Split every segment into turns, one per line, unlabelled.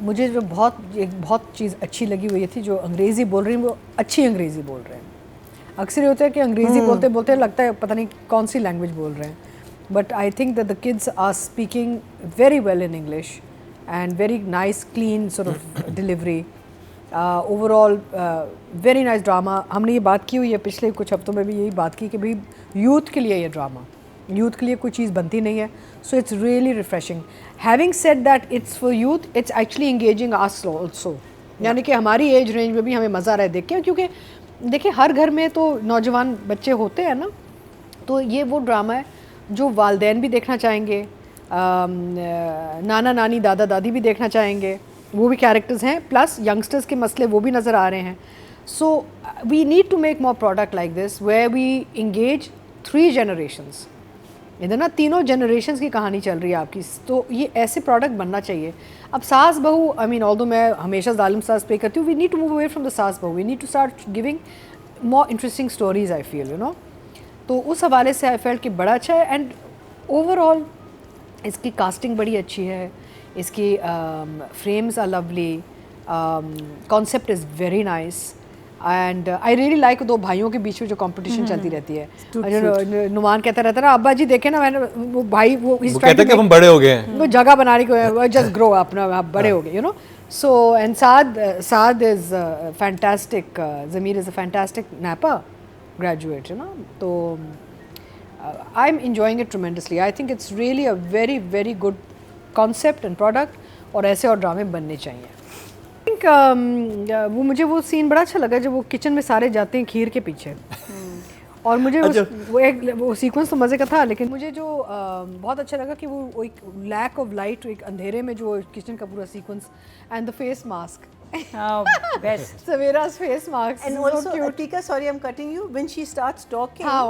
मुझे जो बहुत चीज़ अच्छी लगी वो ये थी, जो अंग्रेज़ी बोल रही हैं वो अच्छी अंग्रेज़ी बोल रहे हैं। अक्सर ये होता है कि अंग्रेज़ी बोलते बोलते लगता है पता नहीं कौन सी लैंग्वेज बोल रहे हैं, but I think that the kids are speaking very well in English and very nice clean sort of delivery, overall very nice drama. हमने ये बात की हुई है पिछले कुछ हफ्तों में भी, यही बात की कि भाई यूथ के लिए ये ड्रामा, यूथ के लिए कोई चीज़ बनती नहीं है, so it's really refreshing. Having said that it's for youth, it's actually engaging us also, यानी कि हमारी एज रेंज में भी हमें मज़ा आ रहा है देख के, क्योंकि देखिए हर घर में तो नौजवान बच्चे होते हैं ना, तो ये वो ड्रामा है जो वालदैन भी देखना चाहेंगे, नाना नानी दादा दादी भी देखना चाहेंगे, वो भी कैरेक्टर्स हैं, प्लस यंगस्टर्स के मसले वो भी नज़र आ रहे हैं। So we need to make more product like this where we engage 3 generations. इधर ना तीनों जनरेशन्स की कहानी चल रही है आपकी, तो ये ऐसे प्रोडक्ट बनना चाहिए। अब सास बहू, आई मीन ऑल्दो मैं हमेशा जालिम सास पे करती हूँ, we need to move away from the सास बहू, we need to start giving more interesting stories, I feel, you know. तो उस हवाले से आई फेल्ट कि बड़ा अच्छा है, एंड ओवरऑल इसकी कास्टिंग बड़ी अच्छी है, इसकी frames are lovely, concept is very nice, and I really like दो भाइयों के बीच में जो कंपटीशन चलती रहती है। नुमान कहता रहता है ना, अब्बा जी देखे ना, मैंने वो भाई वो
कहते हैं कि हम बड़े हो गए हैं,
वो जगह बनाने को, जस्ट ग्रो अप ना, आप बड़े हो गए, you know. So and Saad is fantastic, Zameer is a fantastic NAPA graduate, you know. तो I am enjoying it tremendously. I think it's really a very very good concept and product, और ऐसे और ड्रामे बनने चाहिए। I think वो मुझे वो सीन बड़ा अच्छा लगा जब वो किचन में सारे जाते हैं खीर के पीछे, और मुझे वो सीक्वेंस तो मज़े का था, लेकिन मुझे जो बहुत अच्छा लगा कि वो एक लैक ऑफ लाइट, एक अंधेरे में जो किचन का पूरा sequence, and the face mask,
best.
Savera's face marks,
And
so
also,
cute.
Atika, sorry I'm cutting you, when she starts talking,
हाँ,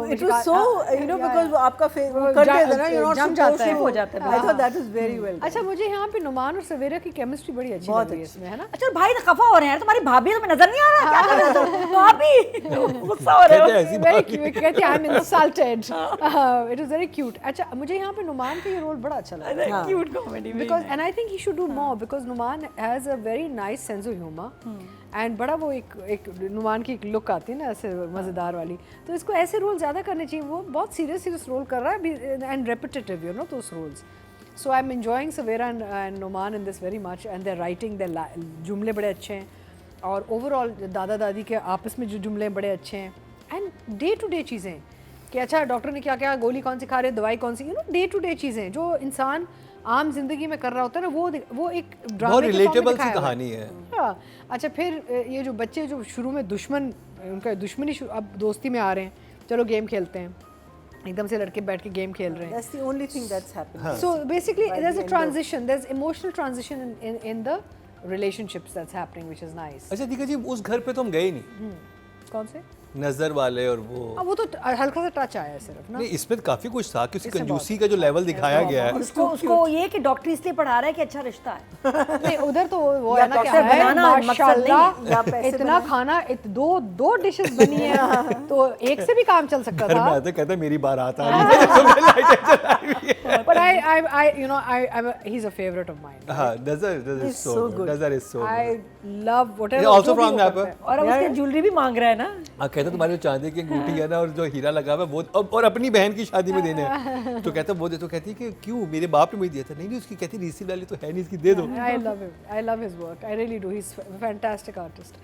it was so, you know, because वो आपका face वो करते हैं ना, you're not
जम
supposed
जाता है,
to,
हो जाता है।
I thought that was very well done.
अच्छा, मुझे यहाँ पे नुमान और सवेरा की केमिस्ट्री बड़ी अच्छी लग रही है इसमें, है ना।
अच्छा भाई तो खफा हो रहे हैं यार, तुम्हारी भाभी तुम्हें नजर नहीं आ रहा, क्या कर रहे हो तुम? भाभी गुस्सा हो रहे हो।
ऐसी
Very cute, कहती है I'm insulted. It was very cute. अच्छा, मुझे यहाँ पे नुमान का ये रोल बड़ा अच्छा लगा,
क्यूट कॉमेडी में।
because and I think he should do more because Numan has a very nice sense of humor and बड़ा वो एक नुमान की एक लुक आती है ना ऐसे मज़ेदार वाली, तो इसको ऐसे रोल ज़्यादा करने चाहिए। वो बहुत सीरियस रोल कर रहा है and repetitive, you know, those roles. So I'm enjoying Savera and Numan in this very much, and their writing, their जुमले बड़े अच्छे हैं, और ओवरऑल दादा दादी के आपस में जो जुमले बड़े अच्छे हैं, एंड डे टू डे चीज़ें कि अच्छा डॉक्टर ने क्या क्या, गोली कौन सी खा रहे, दवाई कौन सी, you know, day to day चीज़ें जो इंसान आम जिंदगी में कर रहा होता है ना, वो एक ड्रामे
बहुत
के
रिलेटेबल
फॉर्म में
सी
दिखाया हुआ
कहानी है।
हाँ, अच्छा फिर ये जो बच्चे जो शुरू में दुश्मन, उनका दुश्मनी अब दोस्ती में आ रहे हैं, चलो गेम खेलते हैं, एकदम से लड़के बैठ के गेम खेल रहे हैं।
That's the only thing that's happened.
So basically
By
there's
the
a
end
transition, there's emotional transition in the relationships that's happening, which is nice.
अच्छा दीका जी, उस घर पे तो हम गए नहीं,
कौन से?
नजर वाले, और वो
तो हल्का सा टच आया है सिर्फ ना।
नहीं, इसमें काफी कुछ था कि उसकी
इसमें
कंजूसी
बहुत
का जो लेवल दिखाया गया है,
उसको ये कि डॉक्टर इसलिए पढ़ा रहा है कि अच्छा रिश्ता है।
नहीं, उधर तो वो
या
है ना, क्या
डॉक्टर
है
बनाना मकसद
माशाल्लाह,
नहीं
या पैसे
इतना खाना, दो डिशेस बनी है, तो एक से भी काम चल सकता
घर में
था।
आते कहते मेरी बार आता है।
But I you know, he's a favorite of mine.
हाँ, नजर is so good. नजर is so good.
I love whatever.
He's also
जो भी
from
वो
Napa.
करता है।
और अब उसके ज्वेलरी भी मांग रहा है ना।
हाँ, कहता तुम्हारी जो चांदी की अंगूठी है ना और जो हीरा लगा हुआ है वो, और अपनी बहन की शादी में देने हैं, तो कहता वो दे, तो कहती है कि क्यों, मेरे बाप ने मुझे दिया था। नहीं, उसकी कहती रीसी वाली तो है नहीं, इसकी दे दो।
I love him. I love his work. I really do. He's a fantastic artist.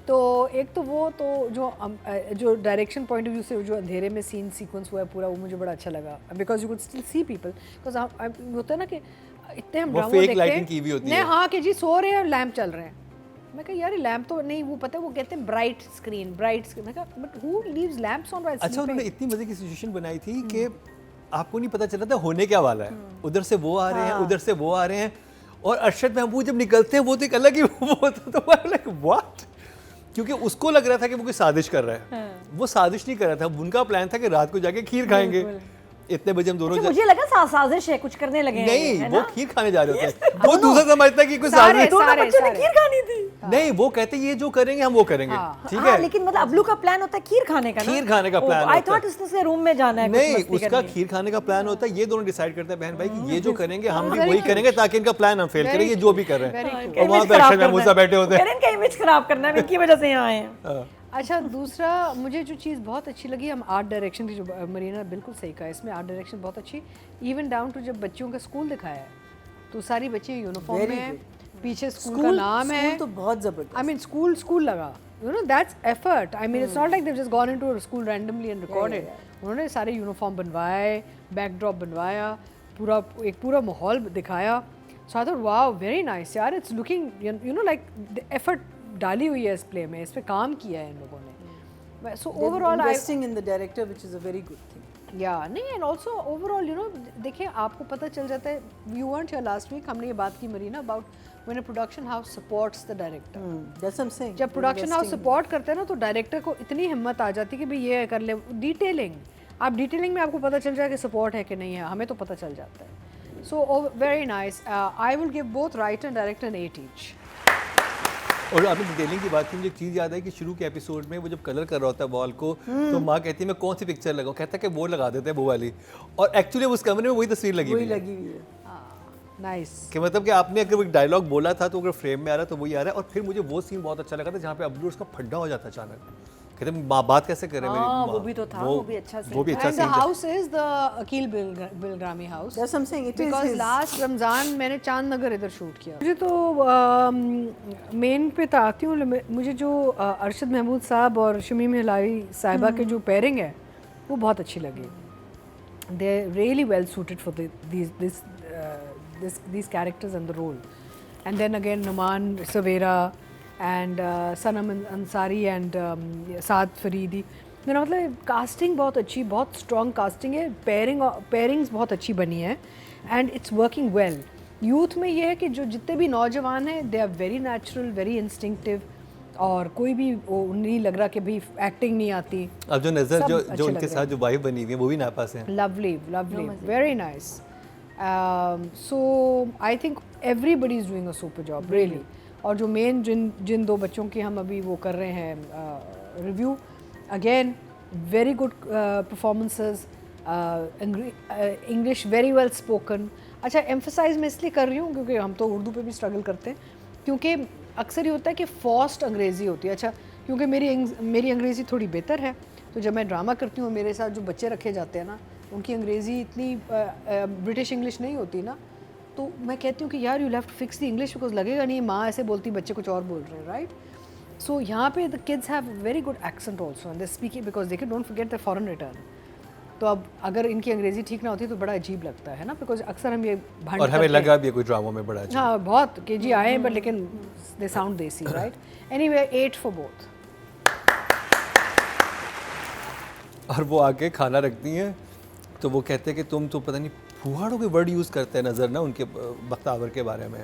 तो एक तो वो तो जो डायरेक्शन पॉइंट ऑफ व्यू से जो अंधेरे में सीन सीक्वेंस हुआ है पूरा, वो मुझे बड़ा अच्छा लगा, because you could still see people, because होता है ना कि इतने हम ड्रामा देखते हैं,
लाइटिंग की हुई होती है।
हाँ कि जी सो रहे हैं और लैंप चल रहे हैं, मैं कहा यार ये लैंप तो नहीं, वो पता है वो कहते हैं ब्राइट स्क्रीन, मैं कहा but who leaves lamps on while
अच्छा, उन्होंने इतनी मजे की सिचुएशन बनाई थी कि आपको नहीं पता चला था होने क्या वाला है, उधर से वो आ रहे हैं, उधर से वो आ रहे हैं, और अरशद महमूद जब निकलते हैं वो तो एक अलग ही वो होता, तो लाइक व्हाट, क्योंकि उसको लग रहा था कि वो कोई साजिश कर रहा है, वो साजिश नहीं कर रहा था, उनका प्लान था कि रात को जाके खीर खाएंगे, इतने बजे हम दोनों
मुझे लगा साजिश है, कुछ करने लगे हैं,
नहीं, वो खीर खाने जा रहे होते हैं, वो दूसरा समझता है कि कोई साजिश,
दोनों बच्चों ने खीर खानी थी।
नहीं वो कहते ये जो करेंगे हम वो करेंगे, ठीक है।
लेकिन मतलब अबलू का प्लान होता है खीर खाने का ना?
खीर खाने का प्लान
आई
होता है।
थॉट इसने रूम में जाना है,
नहीं,
कुछ मस्ती
उसका
करनी है।
खीर खाने का प्लान होता है, ये दोनों डिसाइड करते हैं बहन भाई कि ये जो करेंगे हम भी वही करेंगे ताकि इनका प्लान हम फेल करें, ये जो भी कर रहे हैं। और वहाँ पे अक्षर महमूद साहब बैठे होते हैं,
इनका इमेज खराब करना है, इनकी वजह से यहाँ आए हैं।
अच्छा, दूसरा मुझे जो चीज़ बहुत अच्छी लगी, हम आर्ट डायरेक्शन की, जो मरीना बिल्कुल सही कहा, इसमें आर्ट डायरेक्शन बहुत अच्छी, इवन डाउन टू जब बच्चों का स्कूल दिखाया है तो सारी बच्चे यूनिफॉर्म में हैं, पीछे स्कूल का नाम है,
स्कूल तो बहुत जबरदस्त।
आई मीन स्कूल लगा, you know that's effort. I mean it's not like they just gone into school randomly and recorded. उन्होंने सारे यूनिफॉर्म बनवाए, बैकड्रॉप बनवाया, पूरा माहौल दिखाया। So I thought wow very nice यार, it's looking you know like the effort डाली हुई है इस प्ले में, इस पे काम किया है इन लोगों ने। So overall
investing in the director which is a very good thing.
या नहीं, and also overall you know देखिए आपको पता चल जाता है, you weren't here last week, हमने ये बात की Marina about when a production house supports the director.
That's I am saying,
जब प्रोडक्शन हाउस सपोर्ट करते हैं ना तो डायरेक्टर को इतनी हिम्मत आ जाती है कि भाई ये कर ले। डिटेलिंग, आप डिटेलिंग में आपको पता चल जाए कि सपोर्ट है कि नहीं है, हमें तो पता चल जाता है। So very nice, I will give both writer and director an 8 each.
और आपने डिटेलिंग की बात की, मुझे एक चीज़ याद है कि शुरू के एपिसोड में वो जब कलर कर रहा होता है वॉल को, तो माँ कहती है मैं कौन सी पिक्चर लगाऊं, कहता है कि वो लगा देते हैं वो वाली, और एक्चुअली उस कमरे में वही तस्वीर लगी हुई है।
नाइस
कि मतलब कि आपने अगर एक डायलॉग बोला था तो अगर फ्रेम में आ रहा है तो वही आ रहा है। और फिर मुझे वो सीन बहुत अच्छा लगा था जहाँ पे अब्दुल उसका फड्डा हो जाता है अचानक, कहते हैं बात कैसे करें मेरी माँ,
वो भी तो था, वो भी अच्छा
वो भी अच्छा
And the
सीन था।
house is the Akil Bilgrami house.
That's I am saying, it is
Because last Ramzan मैंने चांद नगर इधर शूट किया। मुझे तो मेन पे तो आती हूँ, मुझे जो अरशद महमूद साहब और शमीम हिलाली साहिबा के जो पेयरिंग है वो बहुत अच्छी लगी। They really well suited for these characters and the role. And then again Numan Savera and Sanam Ansari and Saad Faridi, मेरा मतलब कास्टिंग बहुत अच्छी, बहुत स्ट्रॉन्ग कास्टिंग है, पेयरिंग्स बहुत अच्छी बनी है and it's working well. Youth में ये है कि जो जितने भी नौजवान हैं they are very natural, very instinctive, और कोई भी वो नहीं लग रहा कि भाई एक्टिंग नहीं आती।
अब जो नज़र
सब
जो
अच्छे
जो
लग
उनके
रहे
साथ जो वाइफ बनी हुई है वो भी नापास है।
Lovely very nice. So I think everybody is doing a super job really. और जो मेन जिन दो बच्चों की हम अभी वो कर रहे हैं review, again very good performances, English very well spoken. अच्छा, एम्फसाइज मैं इसलिए कर रही हूँ क्योंकि हम तो उर्दू पे भी स्ट्रगल करते हैं, क्योंकि अक्सर ये होता है कि फॉस्ट अंग्रेज़ी होती है। अच्छा, क्योंकि मेरी अंग्रेज़ी थोड़ी बेहतर है, तो जब मैं ड्रामा करती हूँ मेरे साथ जो बच्चे रखे जाते हैं ना, उनकी अंग्रेज़ी इतनी ब्रिटिश इंग्लिश नहीं होती ना, तो मैं कहती हूँ कि यार you have to fix the English, because लगेगा नहीं माँ ऐसे बोलती, बच्चे कुछ और बोल रहे हैं, राइट। सो यहाँ पे the kids have very good accent also and they speaking, because they can don't forget the foreign return. तो अब अगर इनकी अंग्रेज़ी ठीक ना होती तो बड़ा अजीब लगता है ना, बिकॉज अक्सर हम ये भांड
और हमें
करते हैं।
लगा भी कोई ड्रामा में बड़ा अच्छा।
हाँ बहुत कि जी आए हैं, बट लेकिन दे साउंड देसी, राइट। Anyway 8 for both.
और वो आके खाना रखती हैं तो वो कहते हैं कि तुम तो पता नहीं फुहाड़ों के वर्ड यूज़ करते हैं नज़र ना उनके बख्तावर के बारे में,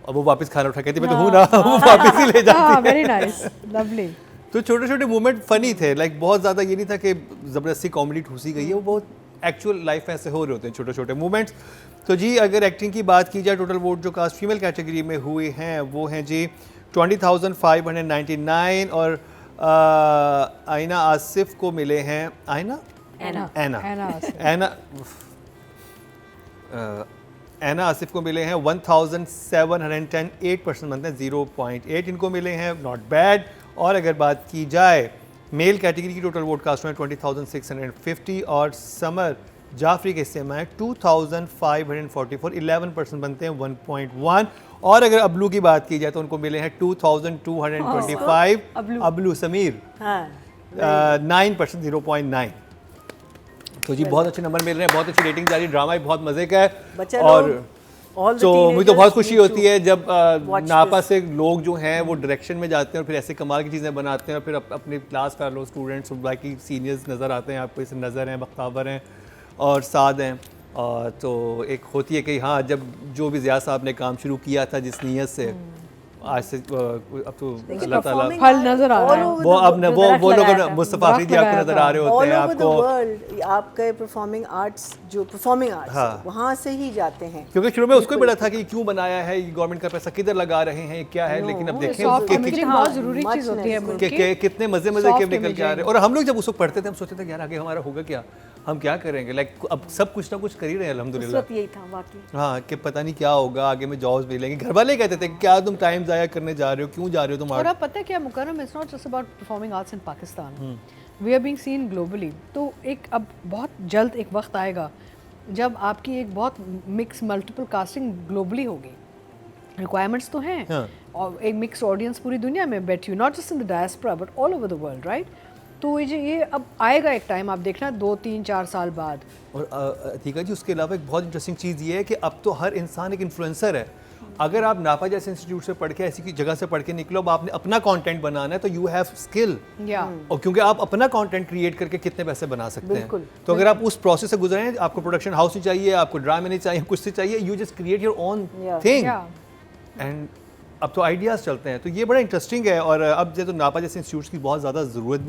और वो वापस खाना उठा कहती मैं तो हूँ ना, वो वापस ही ले जाती है।
Very nice, lovely.
तो छोटे छोटे मोमेंट फनी थे, लाइक बहुत ज़्यादा ये नहीं था कि ज़बरदस्ती कॉमेडी ठूसी गई है, वो बहुत एक्चुअल लाइफ में ऐसे हो रहे होते हैं छोटे छोटे मोमेंट्स। तो जी अगर एक्टिंग की बात की जाए, टोटल वोट जो कास्ट फीमेल कैटेगरी में हुए हैं वो हैं जी 20,599, और आइना आसिफ को मिले हैं ऐना आसिफ को मिले हैं 1,710, 8% बनते हैं, 0.8 इनको मिले हैं, नॉट बैड। और अगर बात की जाए मेल कैटेगरी की, टोटल वोट कास्ट में 20,650, और समर जाफरी के हिस्से में है 2,544, 11% बनते हैं, 1.1। और अगर अबलू की बात की जाए तो उनको मिले हैं 2,225, अबलू समीर 9%, 0.9। तो जी बहुत अच्छे नंबर मिल रहे हैं, बहुत अच्छी रेटिंग जा रही है, ड्रामा भी बहुत मज़े का है। और तो मुझे तो बहुत खुशी होती है जब नापा से लोग जो हैं वो डायरेक्शन में जाते हैं और फिर ऐसे कमाल की चीज़ें बनाते हैं, और फिर अपने क्लास फेलो स्टूडेंट्स बाकी सीनियर्स नज़र आते हैं आपको, इसे नज़र हैं, बख्तावर हैं और साद हैं। और तो एक होती है कि हाँ जब जो भी ज़िया साहब ने काम शुरू किया था जिस नीयत से, आज से अब तो
देखिए,
अल्लाह ताला
performing
फल नजर आ रहा है।
all over
वो
the
अब न वो
दरख्त
वो लोग
लगाया था।
मुस्तफ़ा अफरीदी
दरख्त
आपको नजर आ रहे होते
ऑल
हैं
ओवर द
आपको,
वर्ल्ड आपके परफॉर्मिंग आर्ट्स जो परफॉर्मिंग आर्ट्स
हाँ।
वहाँ से ही जाते हैं।
क्योंकि शुरू में उसको ही बड़ा था कि क्यों बनाया है, गवर्नमेंट का पैसा किधर लगा रहे हैं, क्या है, लेकिन अब देखें
सॉफ्ट
कि
इमेजिंग बहुत ज़रूरी चीज़ होती है मुल्क की।
कितने मजे मजे
Soft
के निकल के आ रहे हैं।
imaging।
और हम लोग जब उसको पढ़ते थे हम सोचते थे कि यार आगे हमारा होगा क्या, हम क्या करेंगे, लाइक अब सब कुछ ना कुछ कर ही रहे हैं
उस
अल्हम्दुलिल्लाह।
वक्त यही था वाकई।
हाँ कि पता नहीं क्या होगा आगे में, जॉब्स मिलेंगे। घर वाले कहते थे क्या तुम टाइम ज़ाया करने जा रहे हो, क्यों जा रहे हो तुम
और
आर्ट।
अब पता है क्या Mukarram, it's not just about performing arts in Pakistan, we are being seen globally. तो एक अब बहुत जल्द एक वक्त आएगा जब आपकी एक बहुत मिक्स मल्टीपल कास्टिंग ग्लोबली होगी। रिक्वायरमेंट्स तो हैं
हाँ।
और एक मिक्स ऑडियंस पूरी दुनिया में बैठी, not just in the diaspora but all over the world, right. तो ये अब आएगा एक टाइम, आप देखना 2 3 4 साल बाद।
और अतीका जी उसके अलावा एक बहुत इंटरेस्टिंग चीज़ ये है कि अब तो हर इंसान एक इन्फ्लुएंसर है। अगर आप नापा जैसे इंस्टीट्यूट से पढ़ के ऐसी की जगह से पढ़ के निकलो, अब आपने अपना कंटेंट बनाना है तो यू हैव स्किल,
या
और क्योंकि आप अपना कंटेंट क्रिएट करके कितने पैसे बना सकते
बिल्कुल,
हैं। तो अगर आप उस प्रोसेस से गुजरे हैं, आपको प्रोडक्शन हाउस नहीं चाहिए, आपको ड्रामे नहीं चाहिए, कुछ नहीं चाहिए, you just create your own
Yeah.
Thing
या
एंड अब तो आइडियाज़ चलते हैं। तो ये बड़ा इंटरेस्टिंग है। और अब जो तो नापा जैसे इंस्टीट्यूट्स की बहुत ज़्यादा ज़रूरत भी है।